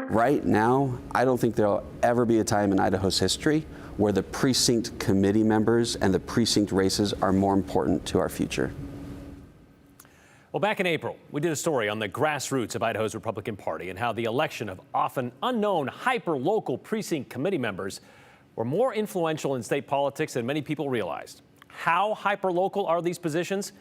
Right now, I don't think there'll ever be a time in Idaho's history where the precinct committee members and the precinct races are more important to our future. Well, back in April, we did a story on the grassroots of Idaho's Republican Party and how the election of often unknown hyper-local precinct committee members were more influential in state politics than many people realized. How hyper-local are these positions?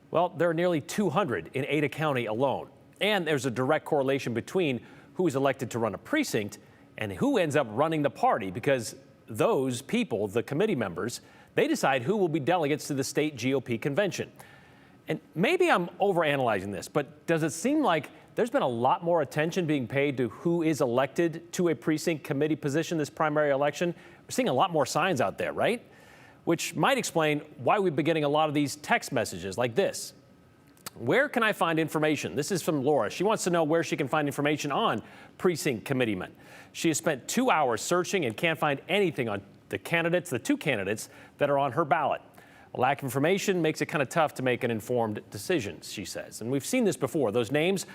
Well, there are nearly 200 in Ada County alone. And there's a direct correlation between who is elected to run a precinct and who ends up running the party, because those people, the committee members, they decide who will be delegates to the state GOP convention. And maybe I'm overanalyzing this, but does it seem like there's been a lot more attention being paid to who is elected to a precinct committee position this primary election? We're seeing a lot more signs out there, right? Which might explain why we've been getting a lot of these text messages like this. Where can I find information? This is from Laura. She wants to know where she can find information on precinct committeemen. She has spent 2 hours searching and can't find anything on the two candidates that are on her ballot. A lack of information makes it kind of tough to make an informed decision, she says. And we've seen this before. Those names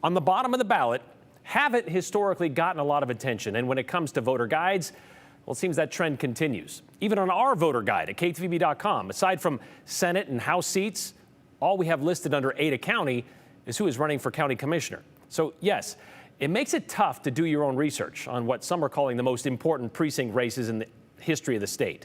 on the bottom of the ballot haven't historically gotten a lot of attention. And when it comes to voter guides, well, it seems that trend continues. Even on our voter guide at KTVB.com, aside from Senate and House seats, all we have listed under Ada County is who is running for county commissioner. So yes, it makes it tough to do your own research on what some are calling the most important precinct races in the history of the state.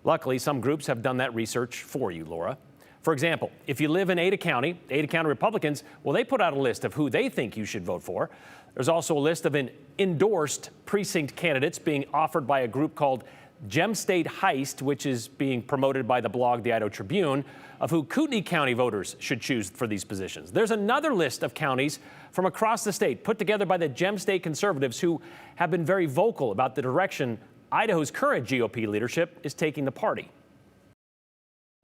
Luckily, some groups have done that research for you, Laura. For example, if you live in Ada County Republicans, well, they put out a list of who they think you should vote for. There's also a list of endorsed precinct candidates being offered by a group called Gem State Heist, which is being promoted by the blog The Idaho Tribune, of who Kootenai County voters should choose for these positions. There's another list of counties from across the state put together by the Gem State conservatives who have been very vocal about the direction Idaho's current GOP leadership is taking the party.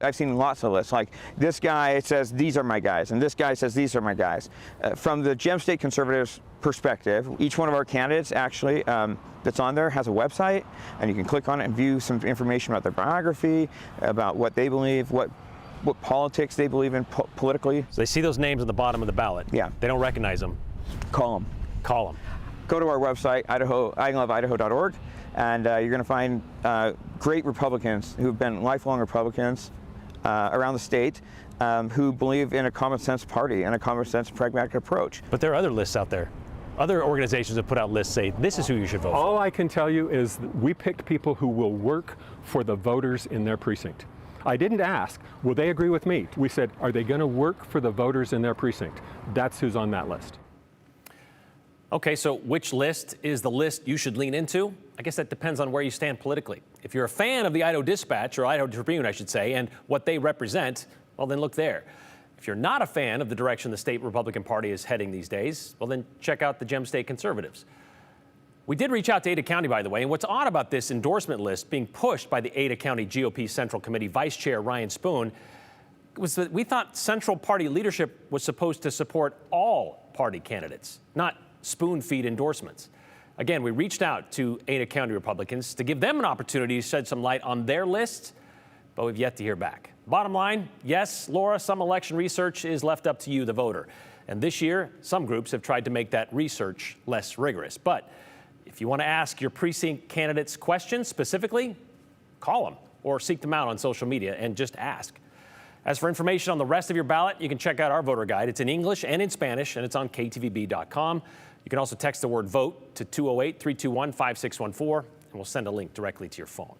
I've seen lots of lists, like this guy says these are my guys, and this guy says these are my guys. From the Gem State Conservatives' perspective, each one of our candidates actually that's on there has a website, and you can click on it and view some information about their biography, about what they believe, what politics they believe in politically. So they see those names at the bottom of the ballot. Yeah. They don't recognize them. Call them. Call them. Go to our website, IloveIdaho.org, and you're going to find great Republicans who've been lifelong Republicans around the state who believe in a common sense party and a common sense pragmatic approach. But there are other lists out there. Other organizations have put out lists say this is who you should vote for. All I can tell you is that we picked people who will work for the voters in their precinct. I didn't ask, will they agree with me? We said, are they going to work for the voters in their precinct? That's who's on that list. Okay, so which list is the list you should lean into? I guess that depends on where you stand politically. If you're a fan of the Idaho Dispatch, or Idaho Tribune, I should say, and what they represent, well, then look there. If you're not a fan of the direction the state Republican Party is heading these days, well, then check out the Gem State Conservatives. We did reach out to Ada County, by the way, and what's odd about this endorsement list being pushed by the Ada County GOP Central Committee Vice Chair Ryan Spoon was that we thought Central Party leadership was supposed to support all party candidates, not spoon-feed endorsements. Again, we reached out to Ada County Republicans to give them an opportunity to shed some light on their lists, but we've yet to hear back. Bottom line, yes, Laura, some election research is left up to you, the voter. And this year, some groups have tried to make that research less rigorous. But if you want to ask your precinct candidates questions specifically, call them or seek them out on social media and just ask. As for information on the rest of your ballot, you can check out our voter guide. It's in English and in Spanish, and it's on KTVB.com. You can also text the word VOTE to 208-321-5614, and we'll send a link directly to your phone.